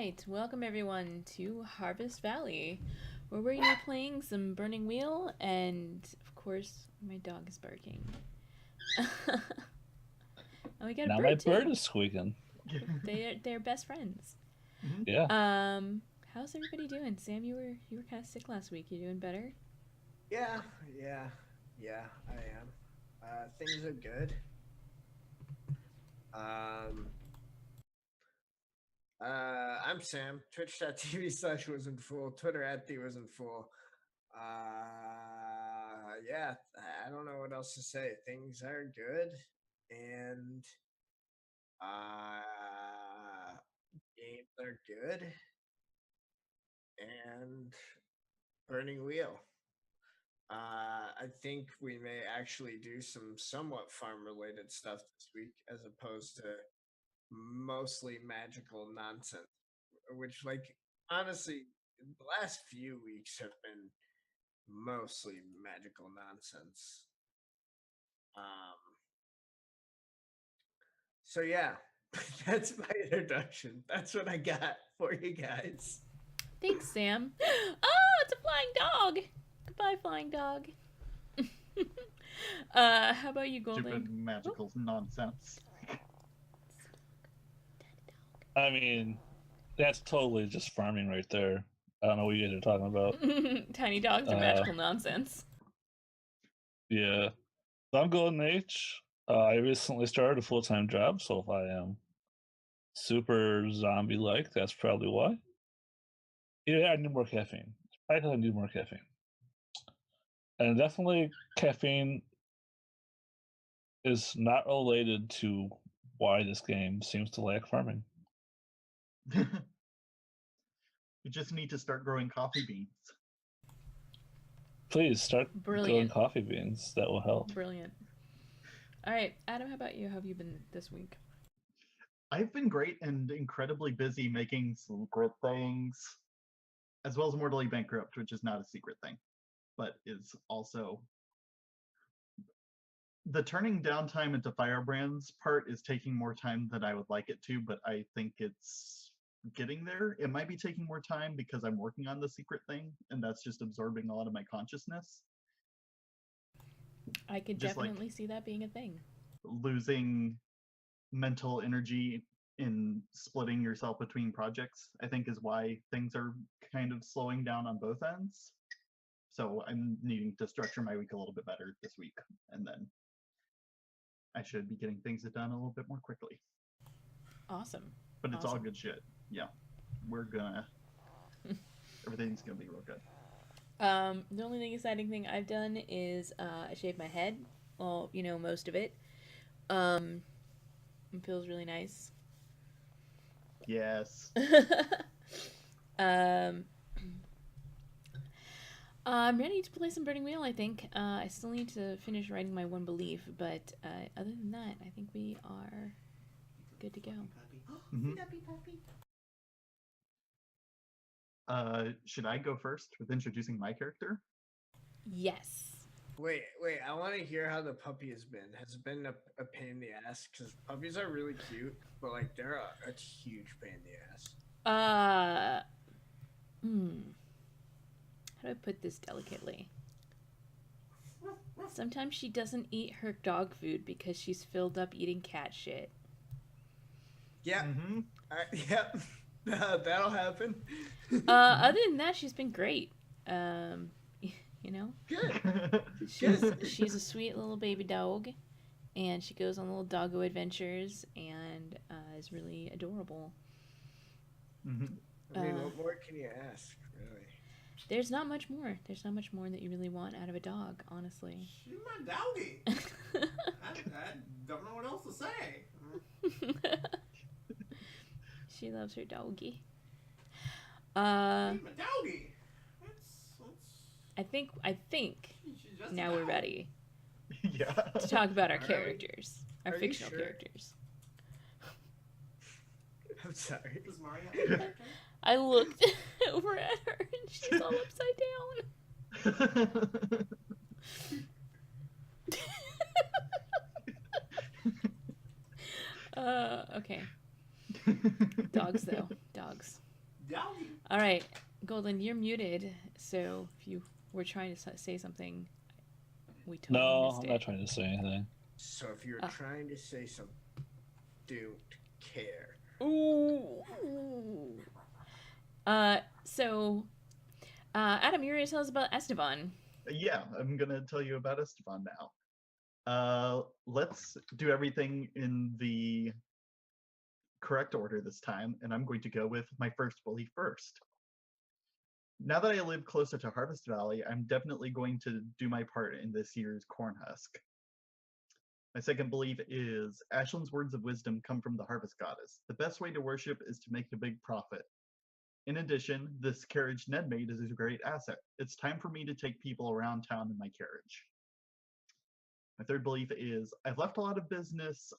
right, welcome everyone to Harvest Valley, where we're gonna be playing some Burning Wheel, and of course, my dog is barking. And we got a Now bird my too. bird is squeaking. They're best friends. Yeah. How's everybody doing? Sam, you were kind of sick last week. You doing better? Yeah, I am. Things are good. Um, I'm Sam. Twitch.tv/ wasn't full. Twitter @the wasn't full. Yeah, I don't know what else to say. Things are good, and games are good, and Burning Wheel. I think we may actually do some somewhat farm related stuff this week as opposed to mostly magical nonsense, which, like, honestly, the last few weeks have been mostly magical nonsense. So yeah, that's my introduction. That's what I got for you guys. Thanks, Sam. Oh, it's a flying dog. Goodbye, flying dog. How about you, Golden? Stupid magical nonsense. I mean, that's totally just farming right there. I don't know what you guys are talking about. Tiny dogs are magical nonsense. Yeah. So I'm Golden H. I recently started a full-time job, so if I am super zombie-like, that's probably why. Yeah, I need more caffeine. I think I need more caffeine. And definitely caffeine is not related to why this game seems to lack farming. You just need to start growing coffee beans. Please start growing Brilliant. coffee beans. That will help. Brilliant. All right, Adam, how about you? How have you been this week? I've been great and incredibly busy making secret things, as well as Mortally Bankrupt, which is not a secret thing, but is also... The turning downtime into firebrands part is taking more time than I would like it to, but I think it's getting there. It might be taking more time because I'm working on the secret thing, and that's just absorbing a lot of my consciousness. I could Just definitely see that being a thing. Losing mental energy in splitting yourself between projects, I think, is why things are kind of slowing down on both ends. So I'm needing to structure my week a little bit better this week, and then I should be getting things done a little bit more quickly. Awesome. But it's all Awesome. good shit. Yeah. We're gonna... Everything's gonna be real good. The only exciting thing I've done is I shaved my head. Well, you know, most of it. It feels really nice. Yes. I'm ready to play some Burning Wheel, I think. I still need to finish writing my one belief, but other than that, I think we are good to go. Mhm. Should I go first with introducing my character? Yes. Wait, I want to hear how the puppy has been. Has it been a pain in the ass? Because puppies are really cute, but, like, they're a huge pain in the ass. How do I put this delicately? Sometimes she doesn't eat her dog food because she's filled up eating cat shit. Yeah. Mm-hmm. Yep. That'll happen. Other than that, she's been great. You know? Good. She's a sweet little baby dog, and she goes on little doggo adventures and is really adorable. Mm-hmm. I mean, what more can you ask, really? There's not much more. There's not much more that you really want out of a dog, honestly. She's my doggy. I don't know what else to say. She loves her doggy. She's my doggy. I think She's just now we're ready Yeah. to talk about our Are we- characters, our are you fictional sure? characters. I'm sorry. Does Mario have a character? I looked over at her and she's all upside down. Okay. Dogs, though. Dogs. Yowdy. All right, Golden, you're muted. So if you were trying to say something, we totally No, missed I'm it. not trying to say anything. So if you're Ah. trying to say something, don't care. Ooh. So, Adam, you're going to tell us about Esteban. Yeah, I'm gonna tell you about Esteban now. Let's do everything in the correct order this time, and I'm going to go with my first belief first. Now that I live closer to Harvest Valley, I'm definitely going to do my part in this year's corn husk. My second belief is Ashland's words of wisdom come from the harvest goddess. The best way to worship is to make a big profit. In addition, this carriage Ned made is a great asset. It's time for me to take people around town in my carriage. My third belief is I've left a lot of business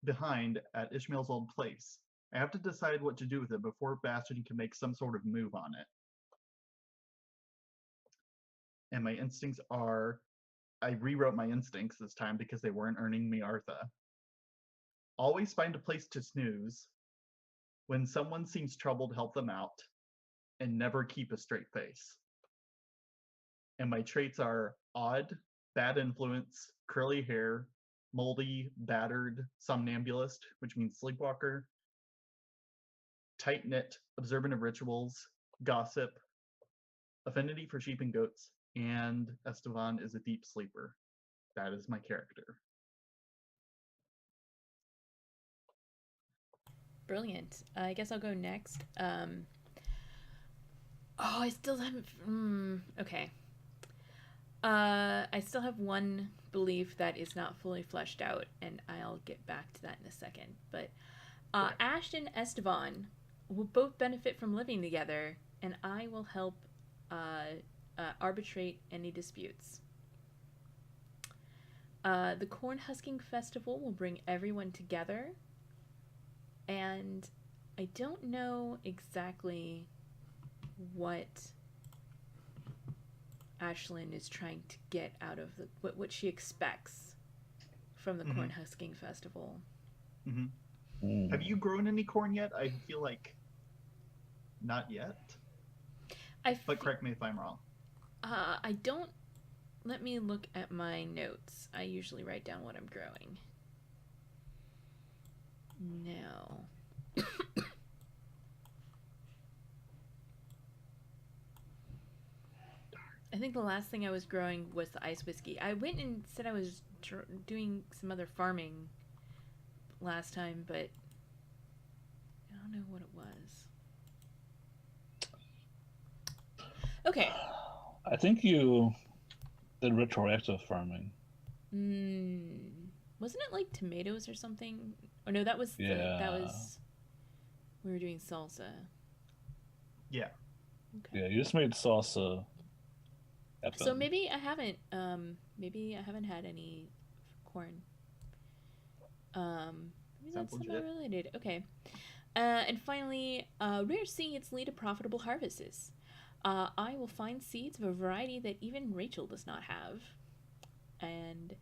behind at Ishmael's old place. I have to decide what to do with it before Bastion can make some sort of move on it. And my instincts are, I rewrote my instincts this time because they weren't earning me Artha. Always find a place to snooze. When someone seems troubled, help them out. And never keep a straight face. And my traits are odd, bad influence, curly hair, moldy, battered, somnambulist, which means sleepwalker, tight-knit, observant of rituals, gossip, affinity for sheep and goats, and Esteban is a deep sleeper. That is my character. Brilliant. I guess I'll go next. I still haven't. Okay. I still have one belief that is not fully fleshed out, and I'll get back to that in a second. But Ash and Esteban will both benefit from living together, and I will help arbitrate any disputes. The Corn Husking Festival will bring everyone together, and I don't know exactly what Ashlyn is trying to get out of what she expects from the Corn Husking Festival. Have you grown any corn yet? I feel like not yet. But correct me if I'm wrong. I don't. Let me look at my notes. I usually write down what I'm growing. No. I think the last thing I was growing was the ice whiskey. I went and said I was doing some other farming last time, but I don't know what it was. Okay. I think you did retroactive farming. Wasn't it like tomatoes or something? Or no, that was we were doing salsa. Yeah. Okay. Yeah, you just made salsa. So maybe I haven't had any corn. Maybe that's somewhat related. Okay. And finally, rare seeds lead to profitable harvests. I will find seeds of a variety that even Rachel does not have. And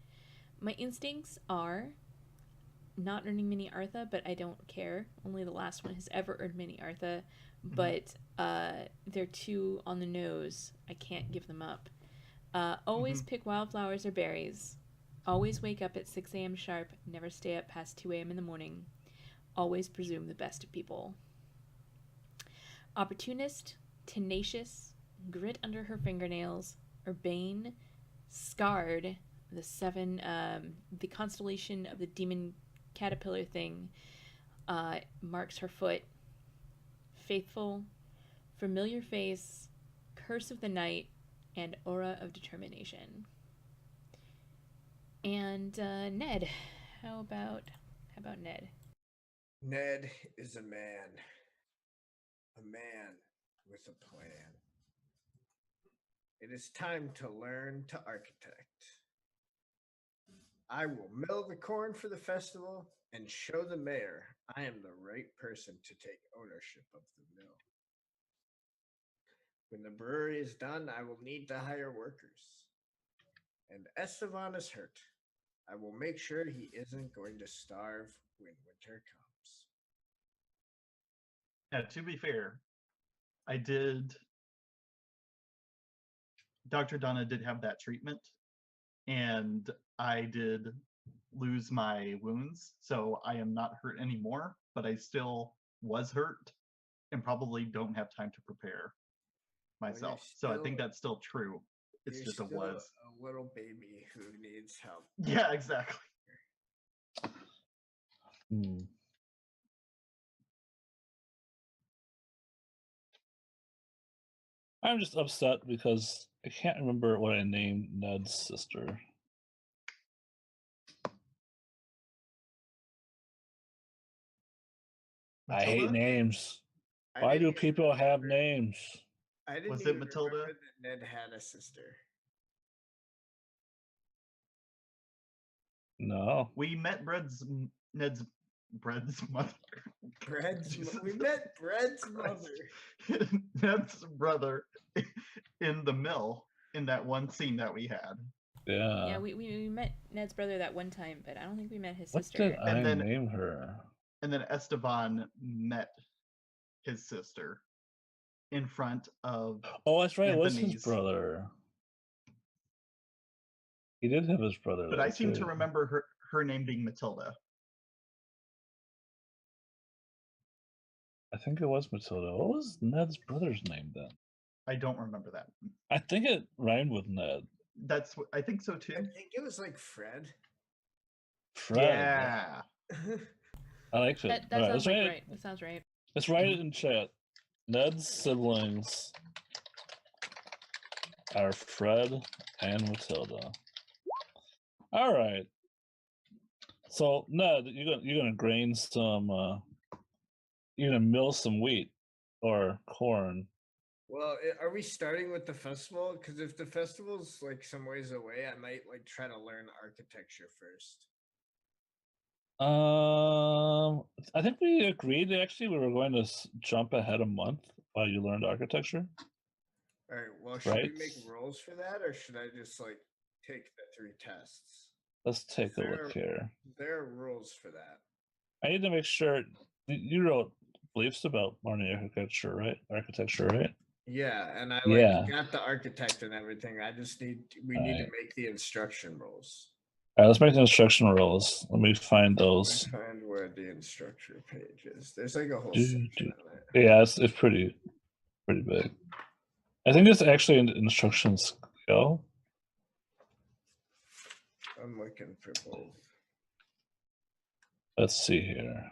my instincts are not earning mini Artha, but I don't care. Only the last one has ever earned mini Artha. But they're too on the nose. I can't give them up. Always pick wildflowers or berries. Always wake up at 6 a.m. sharp. Never stay up past 2 a.m. in the morning. Always presume the best of people. Opportunist, tenacious, grit under her fingernails, urbane, scarred, the constellation of the demon caterpillar thing marks her foot. Faithful, familiar face, curse of the night, and aura of determination. And Ned, how about Ned? Ned is a man with a plan. It is time to learn to architect. I will mill the corn for the festival and show the mayor I am the right person to take ownership of the mill. When the brewery is done, I will need to hire workers. And Esteban is hurt. I will make sure he isn't going to starve when winter comes. Yeah, to be fair, I did. Dr. Donna did have that treatment, and I did lose my wounds, so I am not hurt anymore, but I still was hurt and probably don't have time to prepare you're myself. So I think still- that's still true. It's You're just a still was. a little baby who needs help. Yeah, exactly. Hmm. I'm just upset because I can't remember what I named Ned's sister. I hate Matilda? names. I Why didn't do even people have remember- names? I didn't Was it even Matilda? remember that Ned had a sister. No. We met Ned's Bread's mother. We met Bread's mother. Ned's brother in the mill in that one scene that we had. Yeah. Yeah, we met Ned's brother that one time, but I don't think we met his What sister. did I And then- name her? And then Esteban met his sister in front of Oh, that's right. It was his Anthony's. brother. He did have his brother. But there, I seem to too. remember her name being Matilda. I think it was Matilda. What was Ned's brother's name then? I don't remember that. I think it rhymed with Ned. I think so I too. think it was like Fred. Fred. Yeah. I like it. That All right, sounds let's like write it. right. That sounds right. Let's write it in chat. Ned's siblings are Fred and Matilda. All right. So Ned, you're gonna grain some. You're gonna mill some wheat or corn. Well, are we starting with the festival? Because if the festival's like some ways away, I might like try to learn architecture first. I think we agreed actually we were going to jump ahead a month while you learned architecture. All right. Well, should Right. we make rules for that, or should I just like take the 3 tests? Let's take a There- look here. There are rules for that. I need to make sure you wrote beliefs about learning architecture, right? Yeah, and I Yeah. got the architect and everything. I just need we need to make the instruction rules. All right, let's make the instruction rules. Let me find Let me those. find where the instructor page is. There's like a whole Do, section do. on it. Yeah, it's pretty big. I think it's actually an instruction skill. I'm looking for both. Let's see here.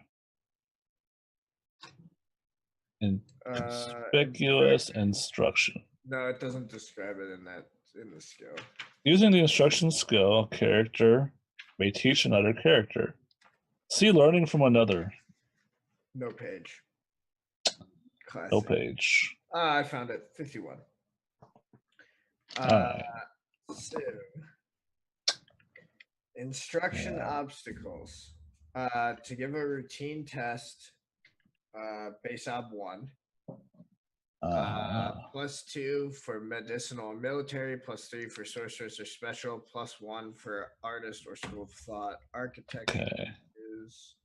Conspicuous instruction. No, it doesn't describe it in the skill. Using the instruction skill, a character may teach another character. See learning from another. No page. Classic. No page. I found it. 51. Alright. So, instruction Yeah. obstacles. To give a routine test, base ob 1. +2 for medicinal or military, +3 for sorceress or special, +1 for artist or school of thought. Architecture Okay. is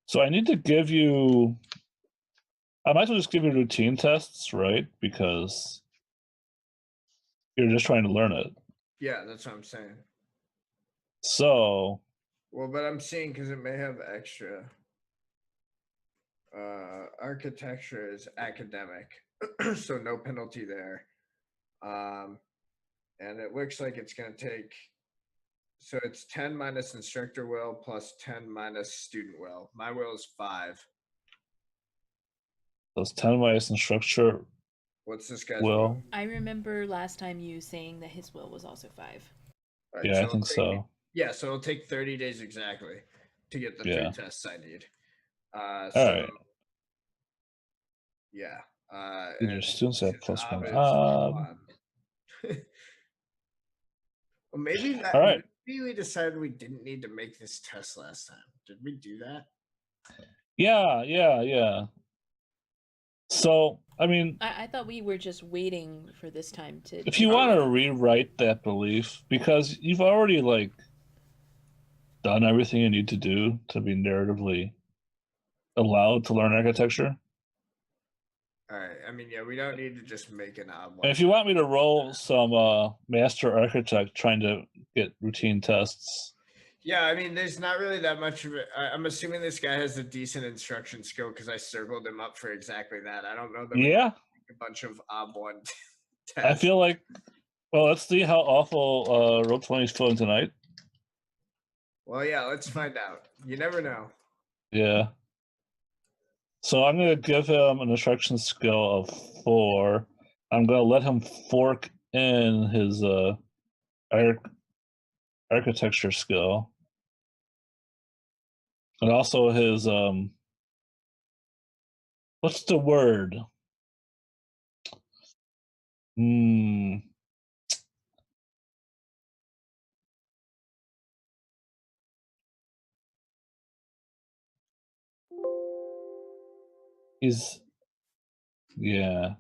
So I need to give you. I might as well just give you routine tests, right? Because you're just trying to learn it. yeah, that's what I'm saying. So Well, but I'm seeing because it may have extra. Architecture is academic, so no penalty there. And it looks like it's going to take. So it's 10 minus instructor will plus 10 minus student will. My will is 5. those 10 minus instructor What's this guy's will. I remember last time you saying that his will was also 5. All right, Yeah, I it'll think take so. Yeah, so it'll take 30 days exactly to get the Yeah. 3 tests I need. All So, right. yeah. Did your and students have since +1? is 1. Well, maybe that. All right. Maybe we decided we didn't need to make this test last time. Did we do that? Yeah. So, I mean, I thought we were just waiting for this time to. if you want to rewrite that belief, because you've already like done everything you need to do to be narratively allowed to learn architecture, All right. I mean, yeah, we don't need to just make an odd one. And if you want me to roll some Master Architect trying to get routine tests, Yeah, I mean, there's not really that much of it. I'm assuming this guy has a decent instruction skill because I circled him up for exactly that. I don't know that we yeah, make a bunch of odd one I tests. feel like. Well, let's see how awful Roll20 is feeling tonight. Well, yeah, let's find out. You never know. Yeah. So I'm going to give him an instruction skill of 4. I'm going to let him fork in his architecture skill. And also his, what's the word? He's, yeah.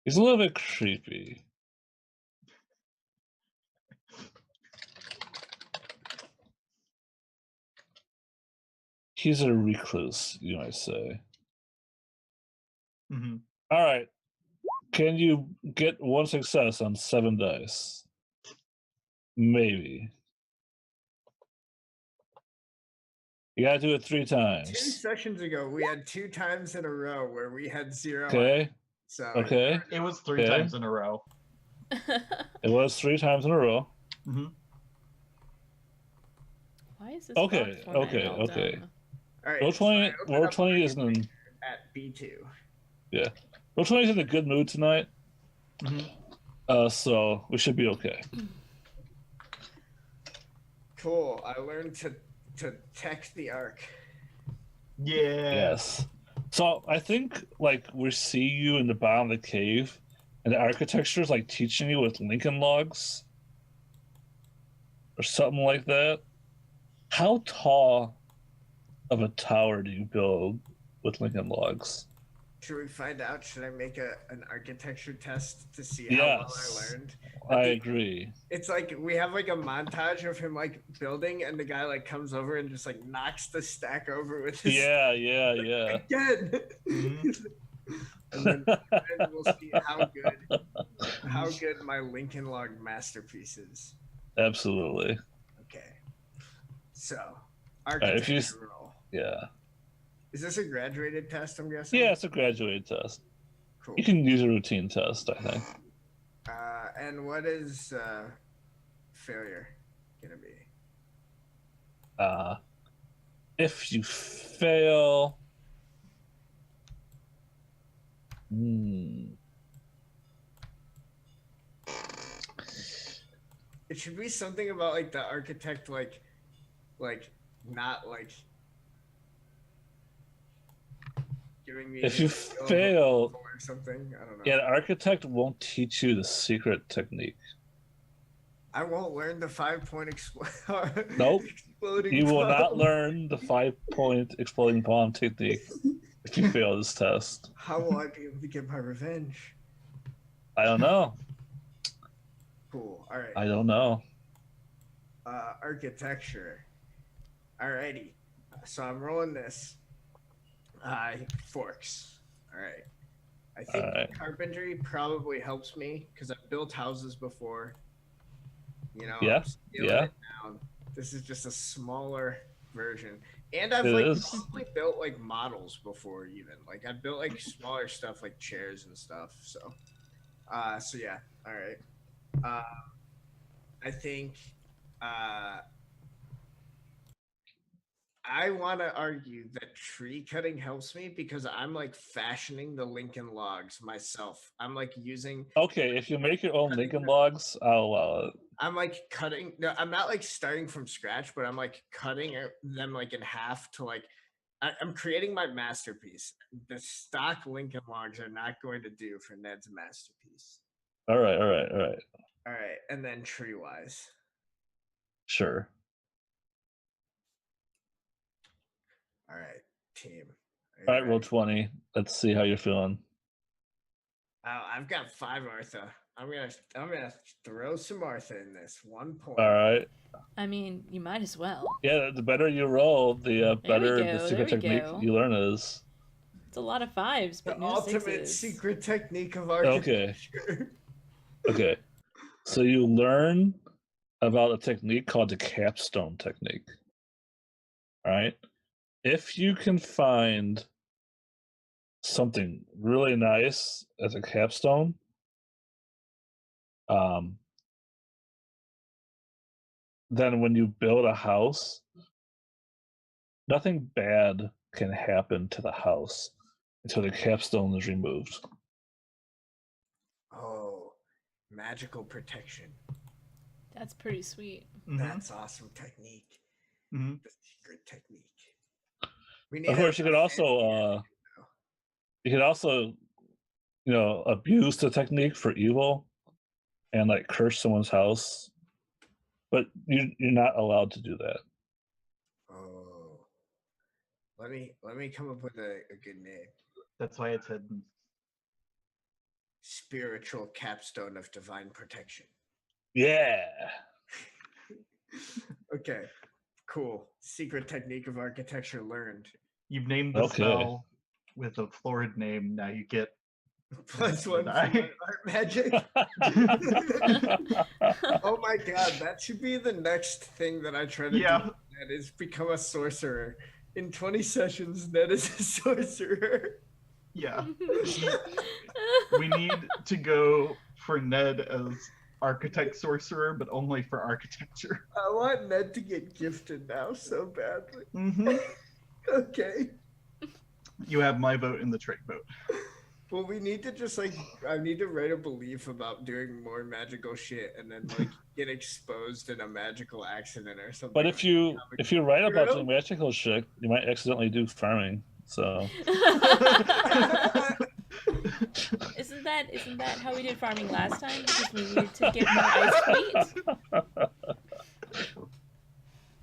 He's a little bit creepy. He's a recluse, you might say. Mm-hmm. All right. Can you get 1 success on 7 dice? Maybe. You gotta do it 3 2 times. sessions ago, we had 2 times in a row where we had 0. Okay. So Okay. It was 3 Okay. times in a row. It was 3 times in a row. Mm-hmm. Why is this Okay, box format okay, all okay. dumb? All right. Roll20, so I opened up Roll20 isn't in. at B2. Roll20 is in a good mood tonight. Mm-hmm. So we should be okay. Cool. I learned to tech the arc. Yeah. Yes. So I think like we see you in the bottom of the cave, and the architecture is like teaching you with Lincoln logs, or something like that. How tall of a tower do you build with Lincoln logs? Should we find out? Should I make an architecture test to see how well I Yes. learned? I agree. It's like we have like a montage of him like building, and the guy like comes over and just like knocks the stack over with his Yeah. again. Mhm. and then we'll see how good my Lincoln Log masterpiece is. Absolutely. Okay. So if you- architecture roll. Yeah. Is this a graduated test, I'm guessing? Yeah, it's a graduated test. Cool. You can use a routine test, I think. And what is failure gonna be? If you fail, It should be something about like the architect like not like giving me if you his skill of fail, approval or something. I don't know. yeah, the architect won't teach you the secret technique. I won't learn the 5-point Nope. exploding You will bomb. not learn the 5-point exploding bomb technique if you fail this test. How will I be able to get my revenge? I don't know. Cool. All right. I don't know. Architecture. Alrighty. So I'm rolling this. Forks. All right. I think Alright. carpentry probably helps me because I've built houses before. You know, Yeah, I'm scaling yeah. it down. This is just a smaller version. And I've It like is. probably built like models before even. Like I've built like smaller stuff like chairs and stuff. So yeah. All right. I think I want to argue that tree cutting helps me because I'm like fashioning the Lincoln logs myself. I'm like using Okay, if you make your own Lincoln logs, I'll allow it. I'm like cutting. No, I'm not like starting from scratch, but I'm like cutting them like in half to like. I'm creating my masterpiece. The stock Lincoln logs are not going to do for Ned's masterpiece. All right. All right, and then tree wise. Sure. All right, team. All right, roll 20. Let's see how you're feeling. I've got 5 Martha. I'm gonna throw some Martha in this 1 point. All right. I mean, you might as well. Yeah, the better you roll, the better the secret there we technique go. you learn is. It's a lot of 5s, The but no ultimate 6s. secret technique of Okay. architecture. Okay. So you learn about a technique called the capstone technique. All right. If you can find something really nice as a capstone, then when you build a house, nothing bad can happen to the house until the capstone is removed. Oh, magical protection. That's pretty sweet. That's awesome technique. Mm-hmm. The secret technique. We Of course, you could also abuse the technique for evil and like curse someone's house, but you're not allowed to do that. Oh, let me come up with a good name. That's why it's hidden. Spiritual capstone of divine protection. Yeah. Okay, cool. Secret technique of architecture learned. You've named the Okay. spell with a florid name. Now you get Plus one for die. my art magic. Oh my god, that should be the next thing that I try to do. That is become a sorcerer. In 20 sessions, Ned is a sorcerer. Yeah. We need to go for Ned as architect sorcerer, but only for architecture. I want Ned to get gifted now so badly. Mm-hmm. Okay. You have my vote in the trick vote. Well, we need to just I need to write a belief about doing more magical shit and then get exposed in a magical accident or something. But if you write about doing magical shit, you might accidentally do farming. So Isn't that how we did farming last time? Because we needed to get more ice wheat.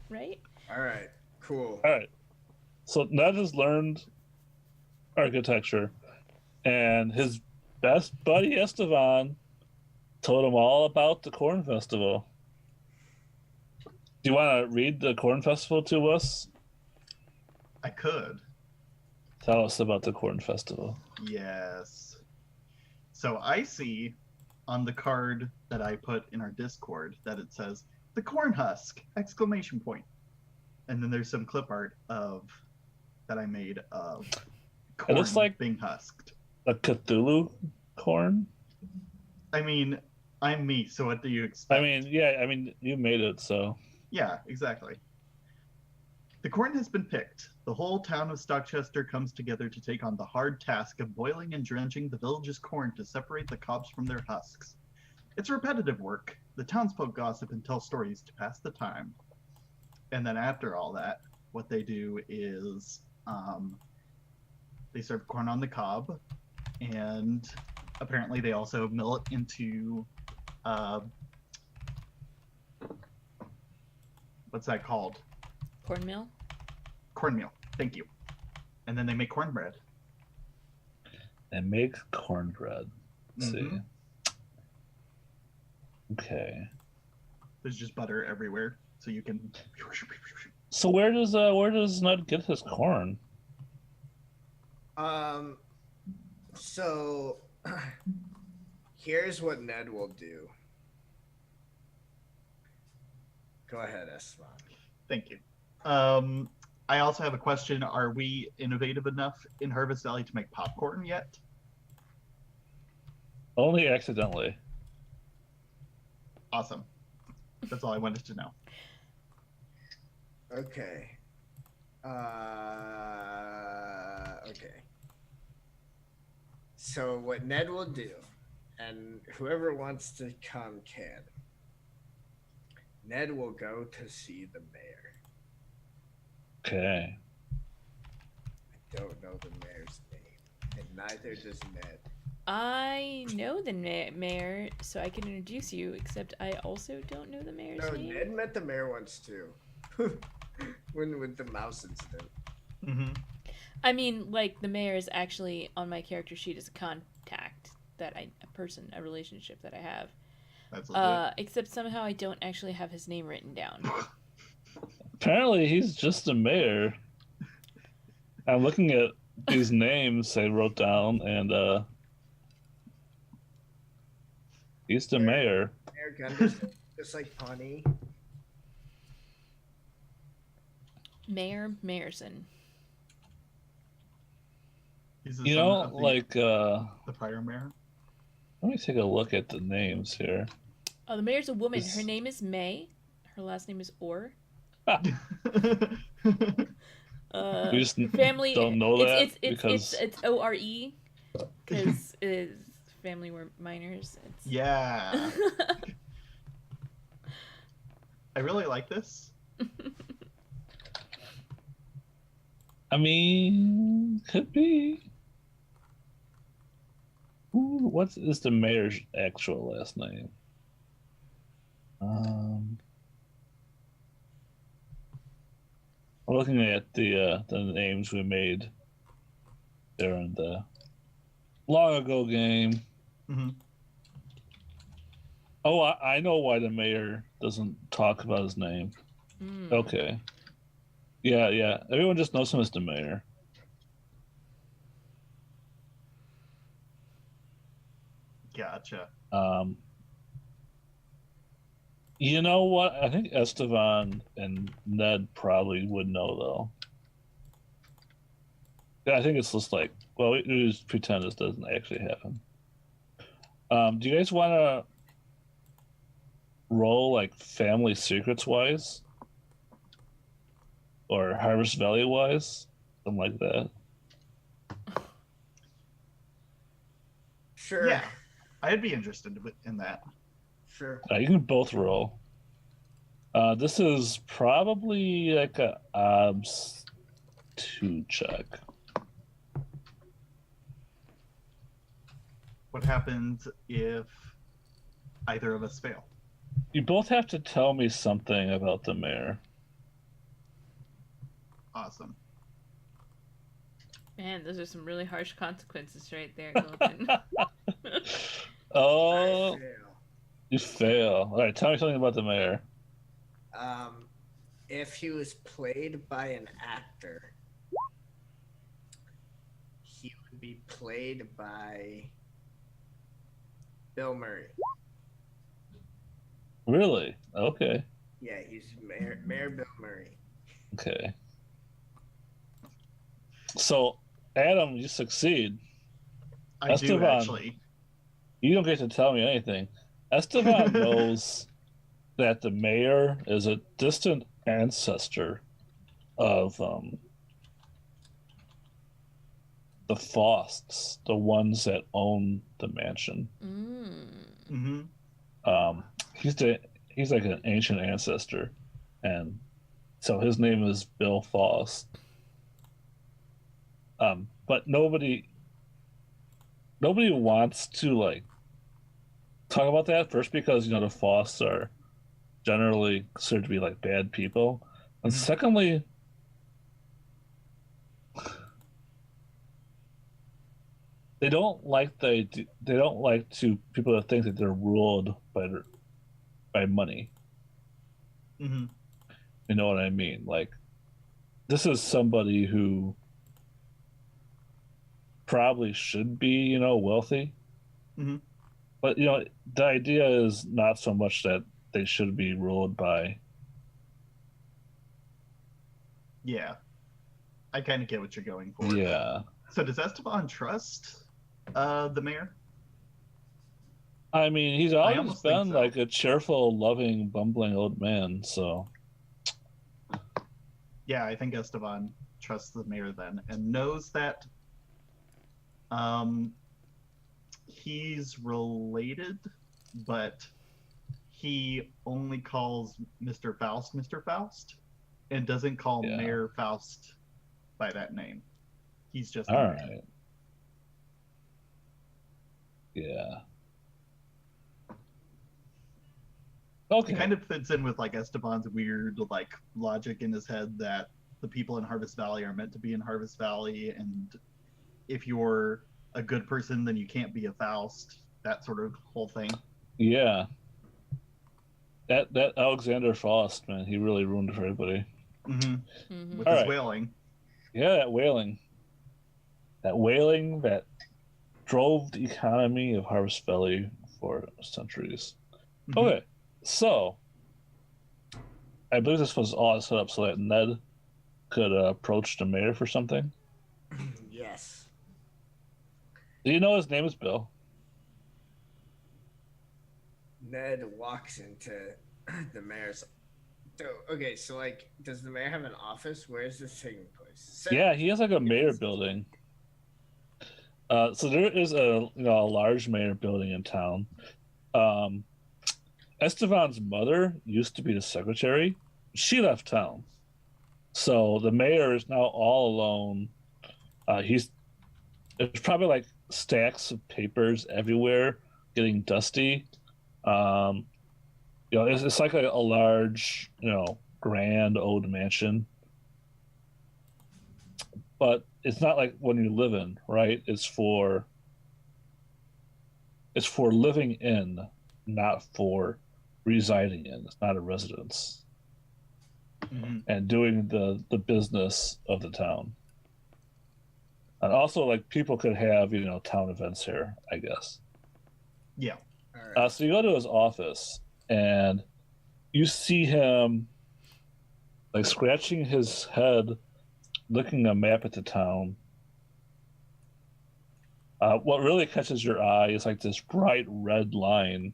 Right? All right. Cool. All right. So Ned has learned architecture, and his best buddy Esteban told him all about the corn festival. Do you want to read the corn festival to us? I could. Tell us about the corn festival. Yes. So I see on the card that I put in our Discord that it says the corn husk ! And then there's some clip art that I made of corn It looks like being husked. A Cthulhu corn? I mean, I'm me, so what do you expect? I mean, you made it, so. Yeah, exactly. The corn has been picked. The whole town of Stockchester comes together to take on the hard task of boiling and drenching the village's corn to separate the cobs from their husks. It's repetitive work. The townsfolk gossip and tell stories to pass the time. And then after all that, what they do is they serve corn on the cob, and apparently they also mill it into what's that called? Cornmeal? Cornmeal. Thank you. And then they make cornbread. And make cornbread. Let's see. Okay. There's just butter everywhere, so you can. So where does Ned get his corn? So here's what Ned will do. Go ahead, Esteban. Thank you. I also have a question. Are we innovative enough in Harvest Valley to make popcorn yet? Only accidentally. Awesome. That's all I wanted to know. Okay. Okay. So what Ned will do, and whoever wants to come can, Ned will go to see the mayor. Okay. I don't know the mayor's name, and neither does Ned. I know the mayor, so I can introduce you, except I also don't know the mayor's name. Ned met the mayor once too. when with the mouse incident. Mm-hmm. I mean, like, the mayor is actually on my character sheet as a contact a relationship that I have. That's legit. Except somehow I don't actually have his name written down. Apparently, he's just a mayor. I'm looking at these names I wrote down, and he's the mayor. Mayor Gunderson, just like Pawnee. Mayor Mayerson. He's the You son know, of like, the prior mayor. let me take a look at the names here. Oh, the mayor's a woman. This- Her name is May. Her last name is Orr. You just Her family. don't know that because it's ORE because his family were minors. It's... Yeah. I really like this. I mean, could be. Ooh, what is the mayor's actual last name? I'm looking at the names we made during the long ago game. Hmm. Oh, I know why the mayor doesn't talk about his name. Mm. Okay. Yeah. Everyone just knows him as the mayor. Gotcha. You know what? I think Esteban and Ned probably would know though. Yeah, I think it's just like, well, we just pretend this doesn't actually happen. Do you guys want to roll like family secrets wise, or Harvest Valley wise, something like that? Sure. Yeah, I'd be interested in that. Sure. You can both roll. This is probably like a OBS 2 check. What happens if either of us fail? You both have to tell me something about the mayor. Awesome. Man, those are some really harsh consequences right there, Golden. Oh, I fail. you fail. All right, tell me something about the mayor. If he was played by an actor, he would be played by Bill Murray. Really? Okay. Yeah, he's Mayor Bill Murray. Okay. So, Adam, you succeed. I do Esteban. actually. You don't get to tell me anything. Esteban knows that the mayor is a distant ancestor of the Fausts, the ones that own the mansion. Mm. Hmm. He's like an ancient ancestor, and so his name is Bill Faust. But nobody wants to like talk about that first because the Fausts are generally considered to be like bad people, and Mhm. secondly, they don't like to people that think that they're ruled by money. Hmm. You know what I mean? Like, this is somebody who probably should be, wealthy. Hmm. But the idea is not so much that they should be ruled by. Yeah, I kind of get what you're going for. Yeah. So does Esteban trust the mayor? I mean, he's always almost think been so. like a cheerful, loving, bumbling old man. So Yeah, I think Esteban trusts the mayor then and knows that he's related, but he only calls Mr. Faust, and doesn't call Yeah. Mayor Faust by that name. He's just all the mayor. right. Yeah. Okay. It kind of fits in with like Esteban's weird like logic in his head that the people in Harvest Valley are meant to be in Harvest Valley, and if you're a good person, then you can't be a Faust. That sort of whole thing. Yeah. That Alexander Faust, man, he really ruined it for everybody. Mm-hmm. Mhm. With All his right. wailing. Yeah, that whaling. that whaling that drove the economy of Harvest Valley for centuries. Mhm. Okay, so I believe this was all set up so that Ned could approach the mayor for something. Yes. Do you know his name is Bill? Ned walks into the mayor's. So, okay, so like, does the mayor have an office? Where is this taking place? Yeah, he has like a mayor building. So there is a a large mayor building in town. Um, Estevan's mother used to be the secretary. She left town, so the mayor is now all alone. There's probably like stacks of papers everywhere, getting dusty. Um, it's like a large, grand old mansion, but it's not like when you live in, right? It's for living in, not for residing in. It's not a residence. Mhm. And doing the business of the town. And also, like, people could have town events here, I guess. Yeah. All right. So you go to his office and you see him like scratching his head, looking a map at the town. What really catches your eye is like this bright red line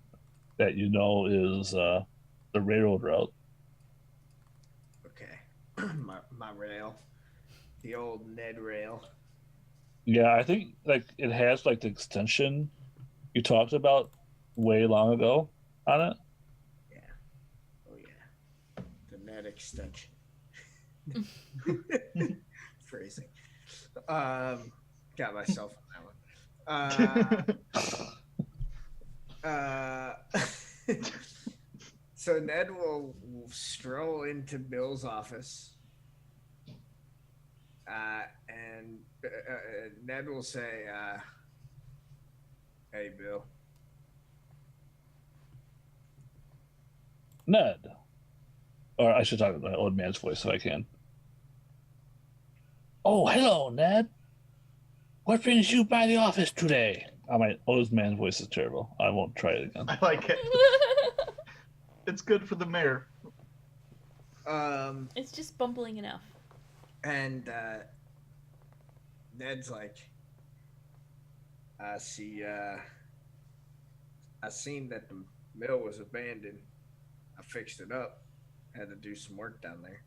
that is the railroad route. Okay. my rail, the old Ned rail. Yeah, I think like it has like the extension you talked about way long ago on it. Yeah. Oh yeah. The Ned extension. Phrasing. Got myself on that one. So Ned will stroll into Bill's office, and Ned will say, "Hey, Bill." Ned, or I should talk in my old man's voice if I can. Oh, hello, Ned. What brings you by the office today? My old man's voice is terrible. I won't try it again. I like it. It's good for the mayor. It's just bumbling enough. And Ned's like, I see. I seen that the mill was abandoned. I fixed it up. Had to do some work down there.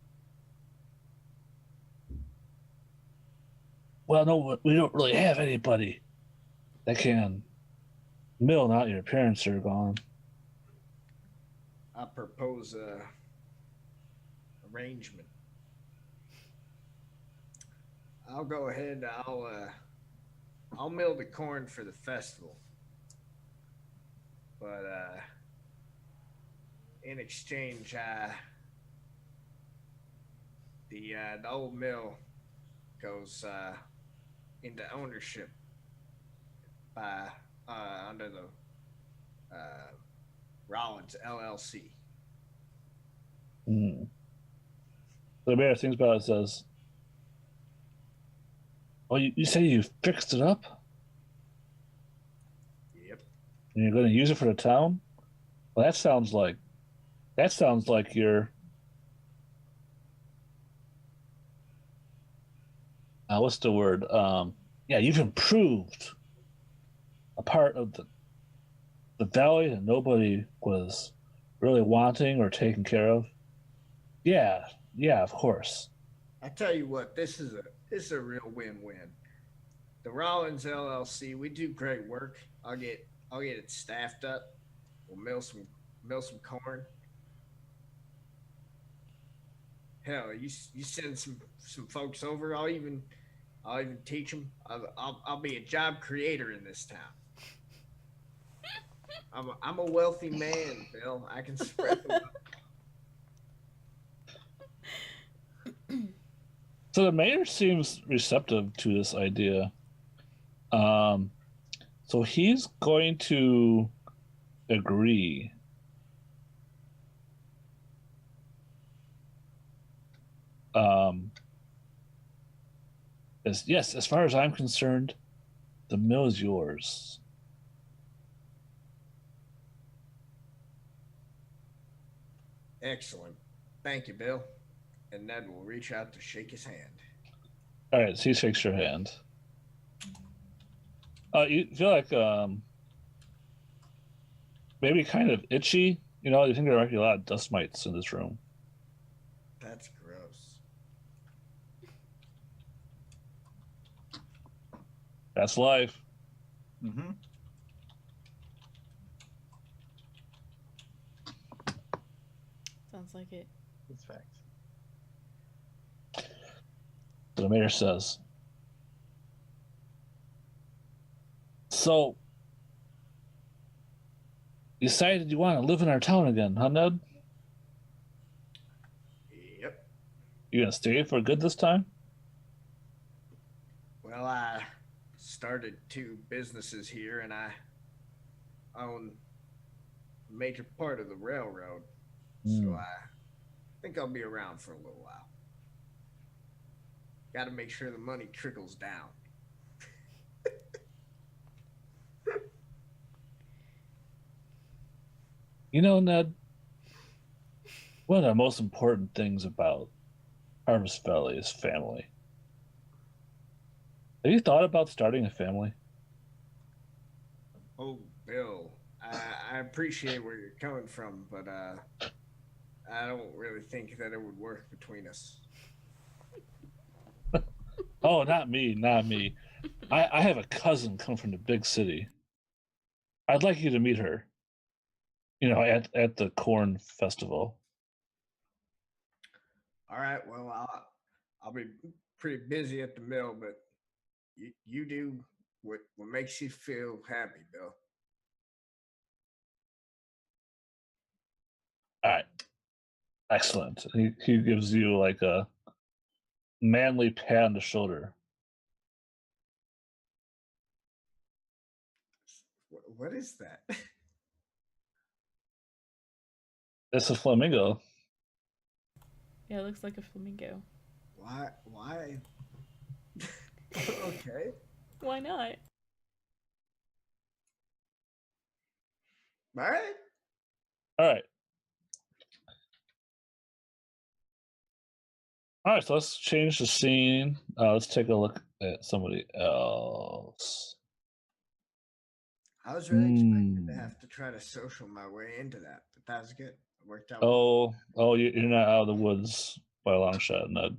Well, no, we don't really have anybody that can mill now your parents are gone. I propose a arrangement. I'll go ahead. I'll mill the corn for the festival, but in exchange, the old mill goes into ownership by under the Rollins LLC. Hmm. The mayor thinks about it and says, "Oh, you say you fixed it up Yep. and you're going to use it for the town? Well, that sounds like you're what's the word? Yeah, you've improved a part of the valley that nobody was really wanting or taking care of. Yeah, of course. I tell you what, this is a real win-win. The Rollins LLC, we do great work. I'll get it staffed up. We'll mill some corn. Hell, you send some folks over. I'll even teach them. I'll be a job creator in this town. I'm a wealthy man, Bill. I can spread the wealth. So the mayor seems receptive to this idea. So he's going to agree. Yes, as far as I'm concerned, the mill is yours. Excellent. Thank you, Bill. And Ned will reach out to shake his hand. All right, so he shakes your hand. You feel like maybe kind of itchy. You know, you think there might be a lot of dust mites in this room. That's gross. That's life. Mm-hmm. Sounds like it. That's facts. The mayor says. So, you decided you want to live in our town again, huh, Ned? Yep. You gonna stay for good this time? Well, I started 2 businesses here, and I own a major part of the railroad. So I think I'll be around for a little while. Got to make sure the money trickles down. You know, Ned, one of the most important things about Harvest Valley is family. Have you thought about starting a family? Oh, Bill, I appreciate where you're coming from, but I don't really think that it would work between us. Oh, not me, not me. I have a cousin come from the big city. I'd like you to meet her. You know, at the corn festival. All right, well, I'll be pretty busy at the mill, but you do what makes you feel happy, Bill. All right, excellent. He gives you like a manly pat on the shoulder. What is that? It's a flamingo. Yeah, it looks like a flamingo. Why? Okay. Why not? All right. All right. All right, so let's change the scene. Let's take a look at somebody else. I was really expecting to have to try to social my way into that, but that was good. It worked out. Well. You're not out of the woods by a long shot, Ned.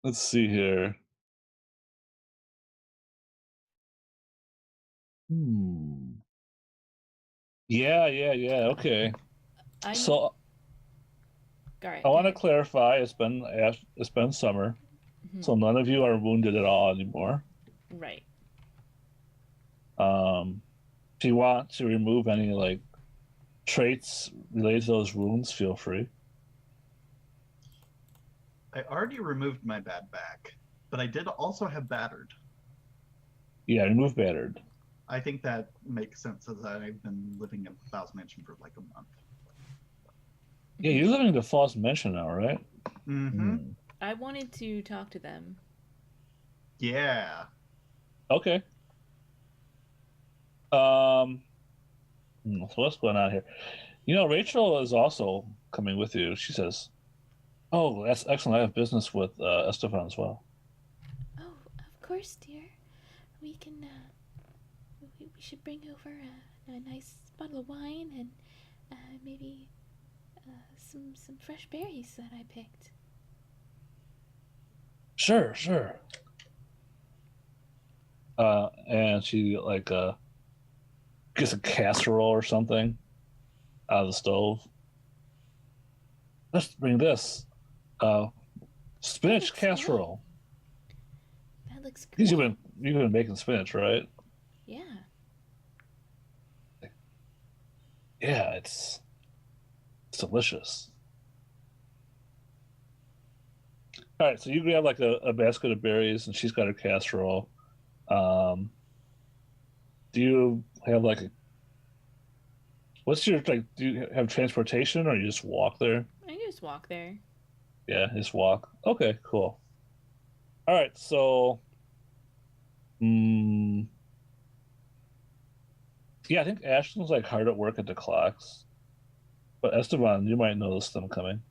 Let's see here. Yeah. Okay. So All right, I go want to ahead. clarify. It's been summer, Mhm. so none of you are wounded at all anymore. Right. If you want to remove any like traits related to those wounds, feel free. I already removed my bad back, but I did also have battered. Yeah, remove battered. I think that makes sense as I've been living in Thousand Mansion for like a month. Yeah, you're living in the False Mansion now, right? Mm-hmm. I wanted to talk to them. Yeah. Okay. So what's going on here? You know, Rachel is also coming with you. She says, "Oh, that's excellent. I have business with Estefan as well." Oh, of course, dear. We can, we should bring over a nice bottle of wine and maybe some fresh berries that I picked. Sure. And she like gets a casserole or something out of the stove. Let's bring this spinach looks casserole. That looks great. Because you've been making spinach, right? Yeah. Yeah, it's delicious. All right, so you grab like a basket of berries, and she's got her casserole. Do you have like a? What's your like? Do you have transportation, or you just walk there? I just walk there. Yeah, just walk. Okay, cool. All right, so, yeah, I think Ashton's like hard at work at the clocks, but Esteban, you might notice them coming.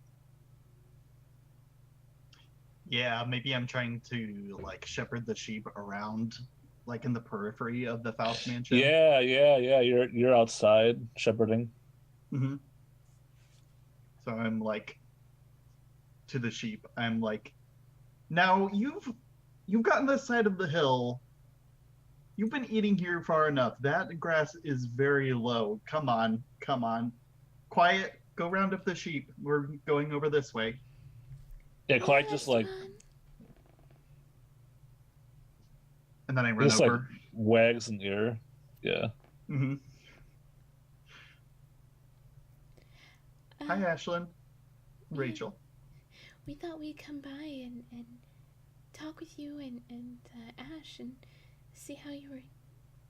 Yeah, maybe I'm trying to like shepherd the sheep around, like in the periphery of the Faust mansion. Yeah. You're outside shepherding. Mm-hmm. So I'm like to the sheep. I'm like, now you've gotten this side of the hill. You've been eating here far enough. That grass is very low. Come on. Quiet. Go round up the sheep. We're going over this way. Yeah, Clyde just like And then I run just over. like wags an ear. Yeah. Mm-hmm. Hi, Uh, Ashlyn. Rachel. we thought we'd come by and talk with you and Ash and see how you were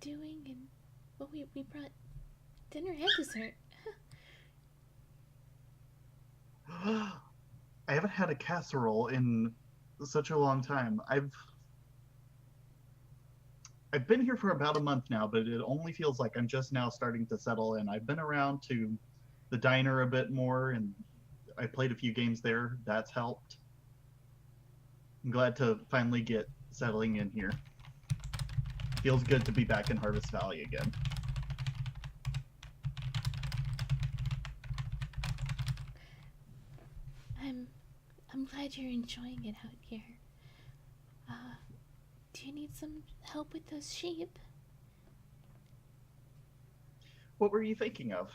doing, and well, we brought dinner and dessert. I haven't had a casserole in such a long time. I've been here for about a month now, but it only feels like I'm just now starting to settle in. I've been around to the diner a bit more, and I played a few games there. That's helped. I'm glad to finally get settling in here. Feels good to be back in Harvest Valley again. I'm glad you're enjoying it out here. Do you need some help with those sheep? What were you thinking of?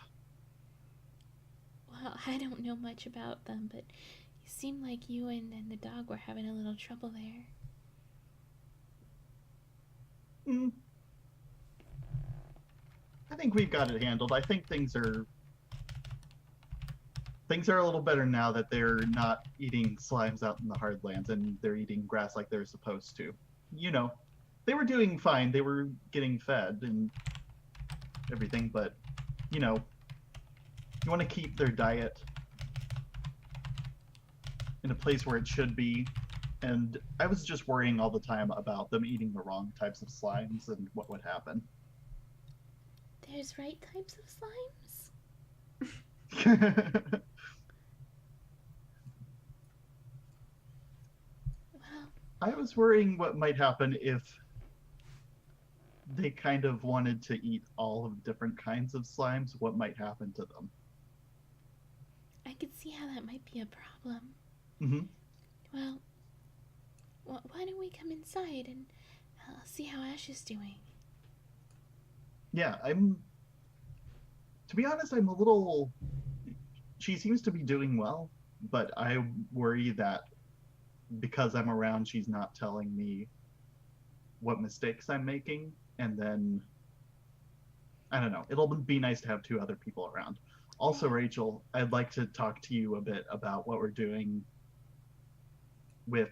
Well, I don't know much about them, but it seemed like you and the dog were having a little trouble there. I think we've got it handled. I think things are a little better now that they're not eating slimes out in the hardlands and they're eating grass like they're supposed to. You know, they were doing fine. They were getting fed and everything, but you know, you want to keep their diet in a place where it should be. And I was just worrying all the time about them eating the wrong types of slimes and what would happen. There's right types of slimes? Well, I was worrying what might happen if they kind of wanted to eat all of the different kinds of slimes. What might happen to them? I could see how that might be a problem. Mm-hmm. Well, why don't we come inside and see how Ash is doing? Yeah, to be honest, I'm a little. She seems to be doing well, but I worry that because I'm around, she's not telling me what mistakes I'm making, and then I don't know. It'll be nice to have two other people around. Also, Rachel, I'd like to talk to you a bit about what we're doing with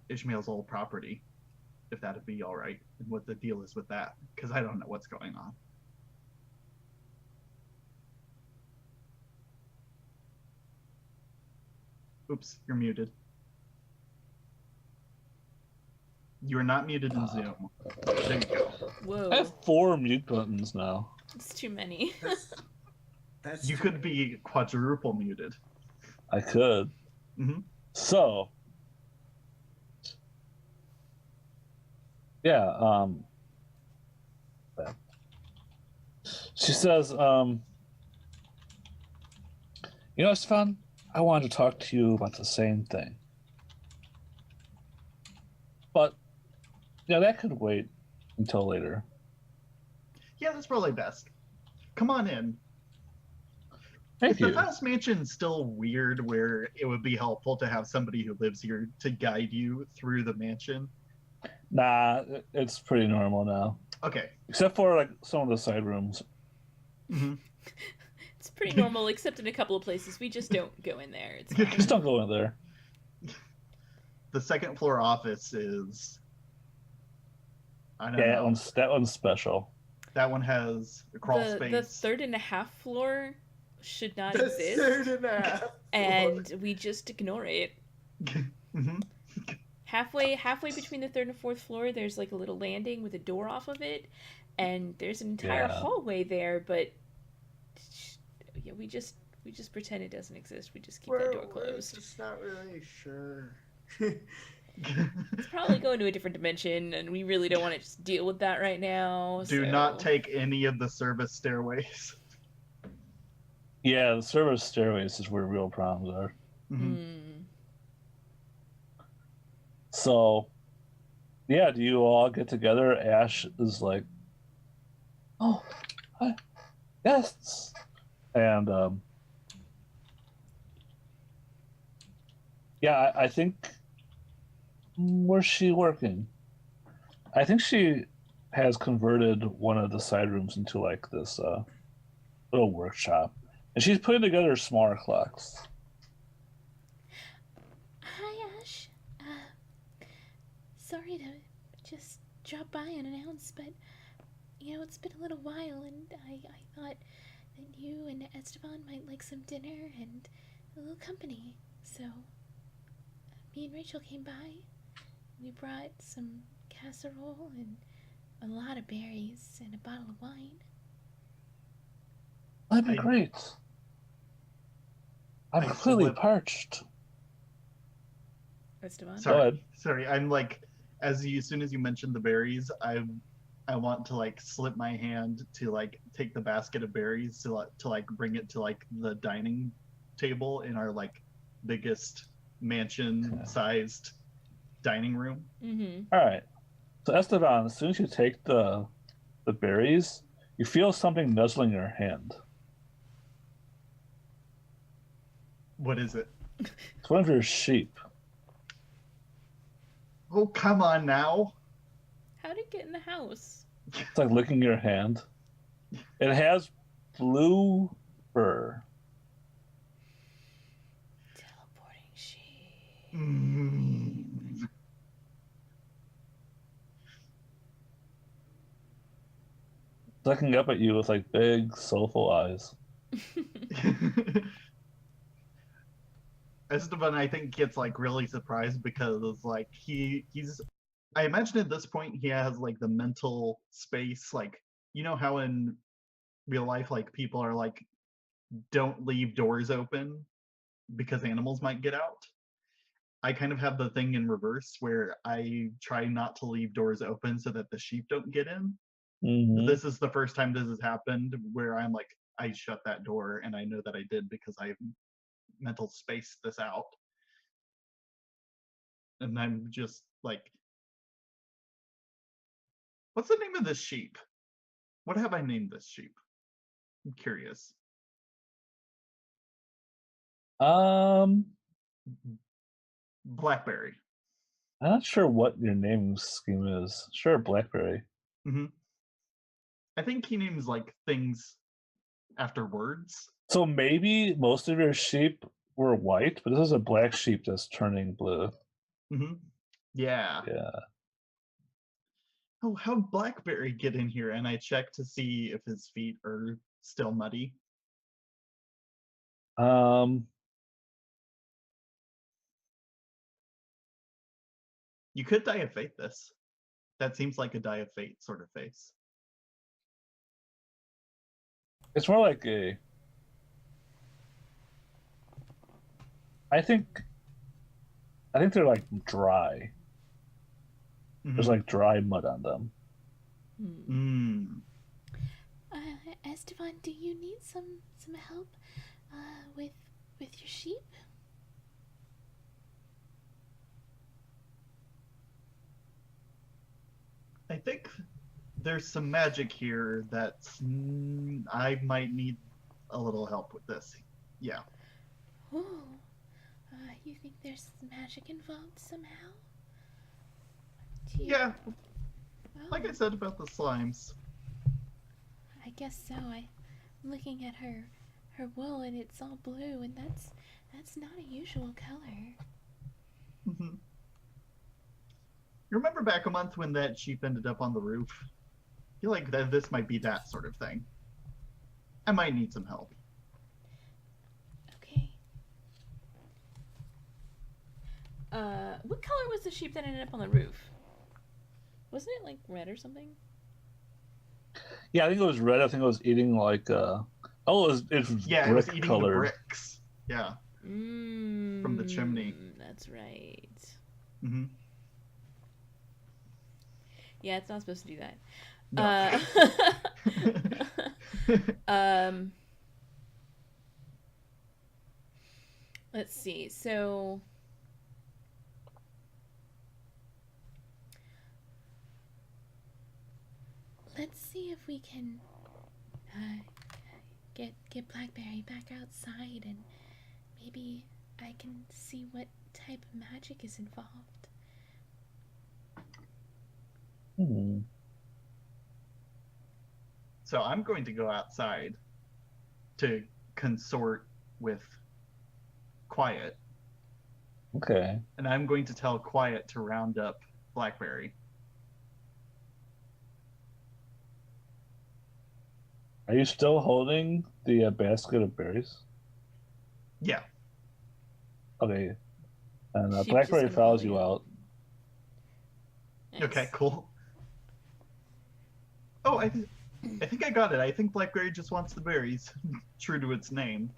Ishmael's old property, if that'd be all right, and what the deal is with that, because I don't know what's going on. Oops, you're muted. You are not muted in Zoom. There you go. Whoa. I have 4 mute buttons now. It's too many. That's You could be quadruple muted. I could. Mm-hmm. So, yeah, she says, you know, Stefan, I wanted to talk to you about the same thing. But, yeah, that could wait until later. Yeah, that's probably best. Come on in. Thank Is you. the Faust Mansion still weird where it would be helpful to have somebody who lives here to guide you through the mansion? Nah, it's pretty normal now. Okay. Except for, like, some of the side rooms. Mm-hmm. It's pretty normal, except in a couple of places. We just don't go in there. It's fine. Just don't go in there. The second floor office is... I don't Yeah, know. that one's special. That one has a crawl space. The third and a half floor should not the exist. third and a half. And we just ignore it. Mm-hmm. halfway between the third and fourth floor, there's like a little landing with a door off of it, and there's an entire Yeah. hallway there. But yeah, we just pretend it doesn't exist. We just keep that door We're closed. just not really sure. It's probably going to a different dimension, and we really don't want to just deal with that right now. Do not take any of the service stairways. Yeah, the service stairways is where real problems are. Mm. So, yeah, do you all get together? Ash is like, oh, hi, guests. And, yeah, I think, where's she working? I think she has converted one of the side rooms into like this little workshop. And she's putting together smaller clocks. Hi, Ash. Sorry to just drop by unannounced, but it's been a little while, and I thought that you and Esteban might like some dinner and a little company. So me and Rachel came by. We brought some casserole and a lot of berries and a bottle of wine. That'd be great. I'm completely parched. Esteban? Sorry. I'm like, as soon as you mentioned the berries, I want to like slip my hand to like take the basket of berries to like bring it to like the dining table in our like biggest mansion-sized dining room. Mm-hmm. All right. So Esteban, as soon as you take the berries, you feel something nuzzling your hand. What is it? It's one of your sheep. Oh, come on now. How'd it get in the house? It's like licking your hand. It has blue fur. Teleporting sheep. Mm. Looking up at you with like big, soulful eyes. Esteban, I think, gets like really surprised because like he's I imagine at this point he has like the mental space, like how in real life like people are like don't leave doors open because animals might get out. I kind of have the thing in reverse where I try not to leave doors open so that the sheep don't get in. Mm-hmm. This is the first time this has happened where I'm like, I shut that door, and I know that I did because I mental spaced this out. And I'm just like, what's the name of this sheep? What have I named this sheep? I'm curious. Blackberry. I'm not sure what your naming scheme is. Sure, Blackberry. Mm-hmm. I think he names like things after words. So maybe most of your sheep were white, but this is a black sheep that's turning blue. Mm-hmm. Yeah. Oh, how'd Blackberry get in here? And I check to see if his feet are still muddy. You could die of fate this. That seems like a die of fate sort of face. It's more like I think they're like dry. Mm-hmm. There's like dry mud on them. Esteban, do you need some help with your sheep? I think there's some magic here that I might need a little help with this. Yeah. Oh, you think there's magic involved somehow? Yeah. Like I said about the slimes. I guess so. I'm looking at her wool, and it's all blue, and that's not a usual color. Mm-hmm. You remember back a month when that sheep ended up on the roof? I feel like this might be that sort of thing. I might need some help. Okay. What What color was the sheep that ended up on the roof? Wasn't it like red or something? Yeah, I think it was red. I think it was eating like it's Yeah, it brick was eating colored. the bricks. Yeah. From the chimney. That's right. Mm-hmm. Yeah, it's not supposed to do that. No. Let's see. So Let's see if we can get Blackberry back outside, and maybe I can see what type of magic is involved. Hmm. So I'm going to go outside to consort with Quiet, Okay. and I'm going to tell Quiet to round up Blackberry. Are you still holding the basket of berries? Yeah. Okay. And Sheep just Blackberry gonna follows follow you you. out. nice. Okay, cool. Oh, I think I got it. I think Blackberry just wants the berries, true to its name.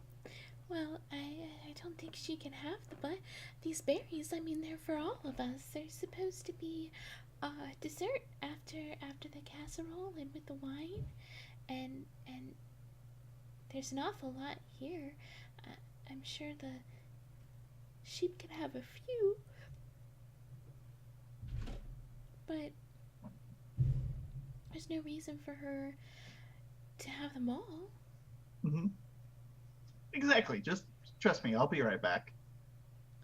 Well, I don't think she can have these berries. I mean, they're for all of us. They're supposed to be dessert after the casserole and with the wine, and there's an awful lot here. I'm sure the sheep can have a few, but there's no reason for her to have them all. Mm-hmm. Exactly. Just trust me. I'll be right back.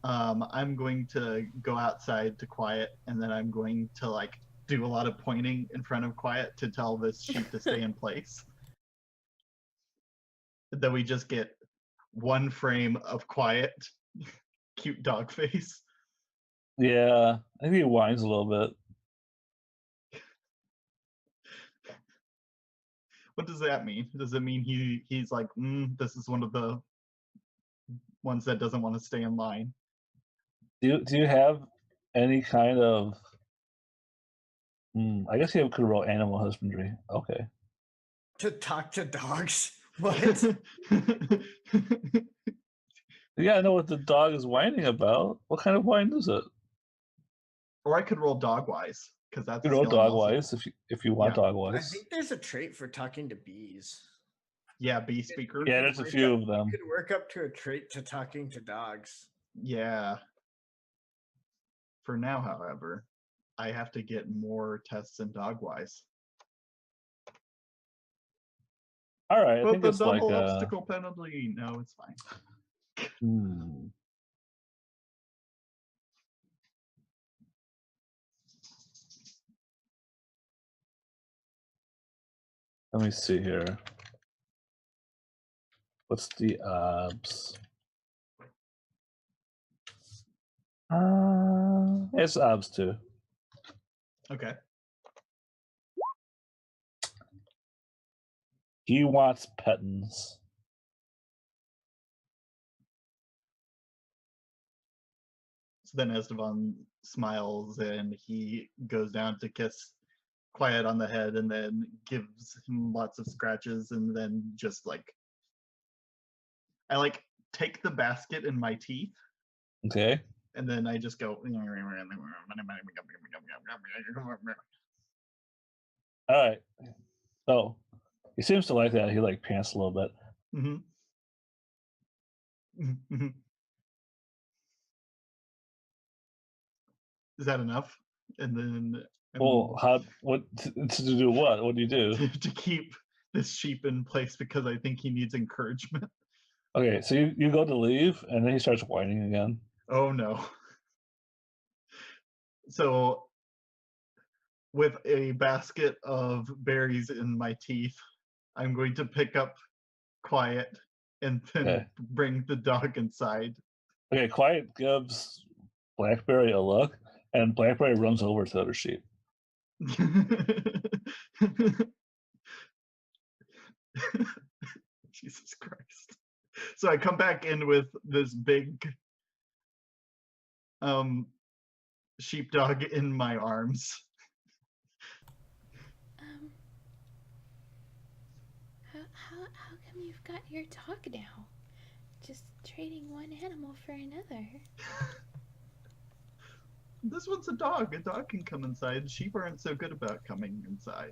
I'm going to go outside to Quiet, and then I'm going to like do a lot of pointing in front of Quiet to tell this sheep to stay in place. Then we just get one frame of Quiet, cute dog face. Yeah, I think he whines a little bit. What does that mean? Does it mean he's like, this is one of the ones that doesn't want to stay in line? Do you have any kind of? I guess you could roll animal husbandry. Okay. To talk to dogs? What? You gotta know what the dog is whining about. What kind of whine is it? Or I could roll Dogwise, because that's You a roll skill I'm dog also- wise if you want Yeah. dog I wise. think there's a trait for talking to bees. Yeah, bee speaker. Yeah, there's a few of them. You could work up to a trait to talking to dogs. Yeah. For now, however, I have to get more tests in Dogwise. All right, I But think the it's like double obstacle penalty, no, it's fine. Let me see here. What's the odds? It's odds too. Okay. He wants pettins. So then Esteban smiles and he goes down to kiss Quiet on the head and then gives him lots of scratches and then just like I like take the basket in my teeth Okay. and then I just go All right. So he seems to like that. He like pants a little bit. Is that enough? And then Well, what to do what? What do you do? to keep this sheep in place because I think he needs encouragement. Okay, so you go to leave and then he starts whining again. Oh no. So with a basket of berries in my teeth, I'm going to pick up Quiet and then Okay. bring the dog inside. Okay, Quiet gives Blackberry a look, and Blackberry runs over to the other sheep. Jesus Christ. So I come back in with this big sheepdog in my arms. How come you've got your dog now? Just trading one animal for another. This one's a dog. A dog can come inside. Sheep aren't so good about coming inside.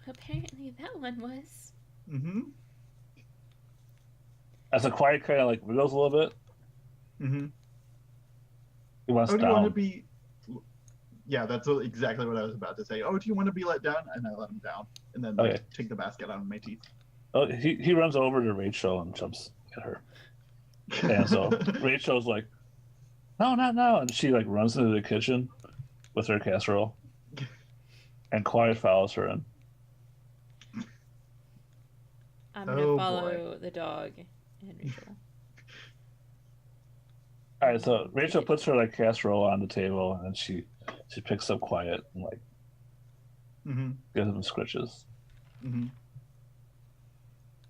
Apparently that one was. Mm-hmm. As a quiet kind of like wiggles a little bit. Mm-hmm. He wants Oh, do you want to down. be... Yeah, that's exactly what I was about to say. Oh, do you want to be let down? And I let him down. And then Okay. take the basket out of my teeth. Oh, he runs over to Rachel and jumps at her. And so Rachel's like, no, not now. And she like runs into the kitchen with her casserole. And Quiet follows her in. I'm gonna Oh, follow the dog and Rachel. All right, so Rachel puts her like casserole on the table and she picks up Quiet and like Mm-hmm. gives him scritches. Mm-hmm.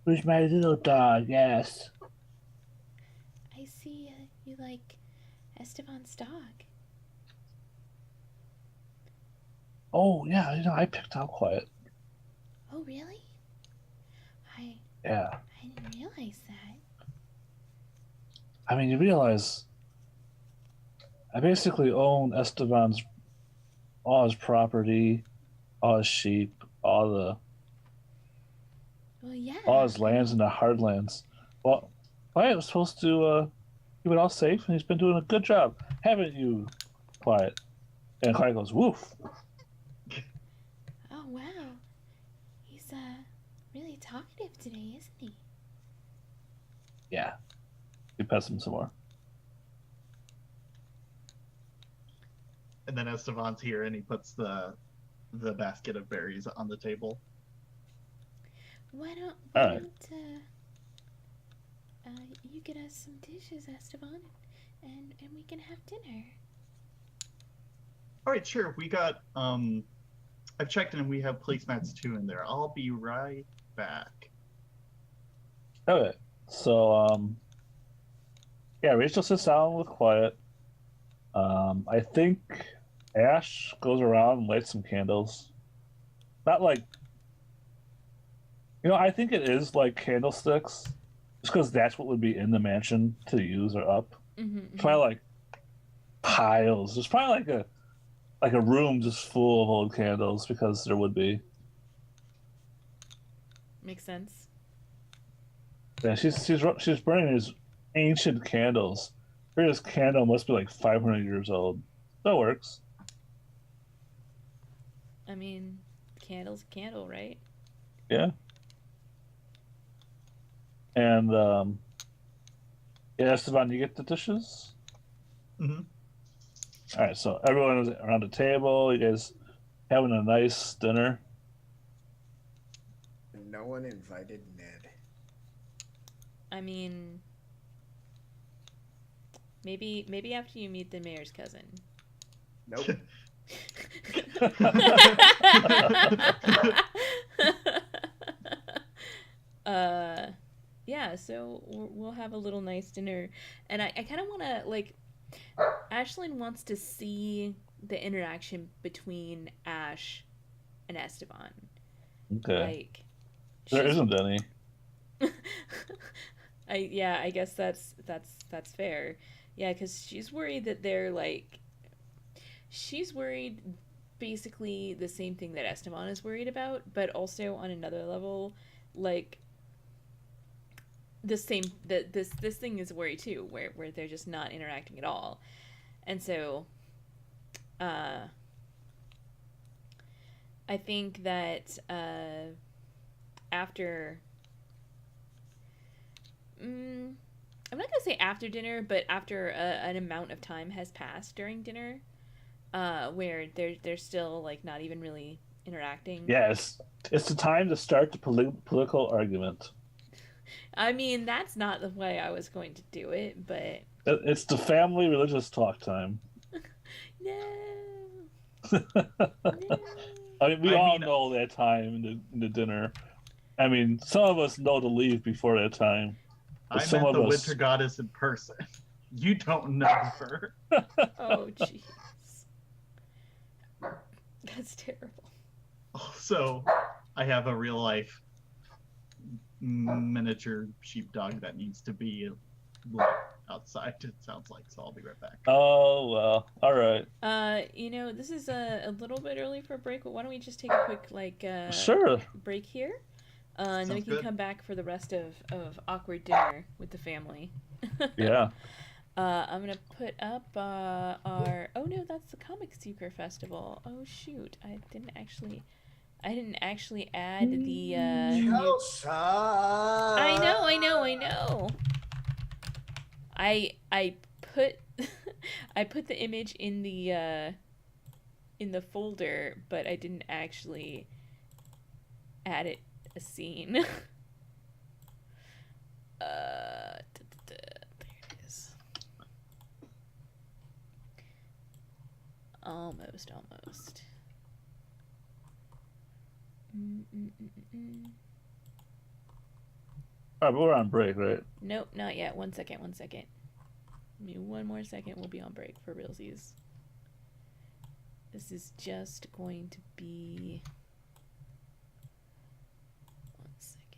Who's my little dog? Yes. I see you like Esteban's dog. Oh yeah, I picked out Quiet. Oh, really? Yeah. I didn't realize that. I mean, you realize I basically own Esteban's all his property, all his sheep, Well, yeah. all his lands in the hardlands. Well, Quiet was supposed to keep it all safe, and he's been doing a good job, haven't you, Quiet? And Quiet goes, woof. Oh, wow. He's really talkative today, isn't he? Yeah. He pets him some more. And then Esteban's here and he puts the basket of berries on the table. Why don't Alright. you get us some dishes, Esteban, and we can have dinner. All right, sure. We got I've checked and we have placemats too in there. I'll be right back. Okay. So, yeah, Rachel sits down with Quiet. I think Ash goes around and lights some candles. Not like, I think it is like candlesticks, just because that's what would be in the mansion to use or up. Mm-hmm, It's probably like piles. There's probably like a room just full of old candles because there would be. Makes sense. Yeah, she's burning these ancient candles. This candle must be like 500 years old. That works. I mean, candle's a candle, right? Yeah. And yeah, Esteban, you get the dishes? Mm-hmm. All right, so everyone is around the table. You guys having a nice dinner. No one invited Ned. I mean, maybe after you meet the mayor's cousin. Nope. Yeah, so we'll have a little nice dinner, and I kind of want to like Ashlyn wants to see the interaction between Ash and Esteban. Okay. Like There she's- isn't any. I guess that's fair. Yeah, because she's worried that she's worried basically the same thing that Esteban is worried about, but also on another level, like this thing is worry too, where they're just not interacting at all, and so I think that after. I'm not gonna say after dinner, but after an amount of time has passed during dinner, where they're still like not even really interacting. Yes, it's the time to start the political argument. I mean, that's not the way I was going to do it, but It's the family religious talk time. no. I mean, we all know that time in the dinner. I mean, some of us know to leave before that time. I Some meant of the us- winter goddess in person. You don't know her. Oh, jeez. That's terrible. Also, I have a real life miniature sheepdog that needs to be let outside, it sounds like, so I'll be right back. Oh, well. All right. This is a little bit early for a break, but why don't we just take a quick, Sure. break here? And then we Sounds can good. come back for the rest of awkward dinner with the family. Yeah. I'm gonna put up our. Oh no, that's the Comic Seeker Festival. Oh shoot, I didn't actually add the. New... Chelsea. I know. I put I put the image in the folder, but I didn't actually add it a scene. There it is. Almost. All right, but we're on break, right? Nope, not yet. One second. Give me one more second. We'll be on break for realsies. This is just going to be... One second.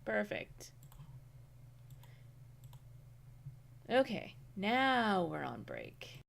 Perfect. Okay, now we're on break.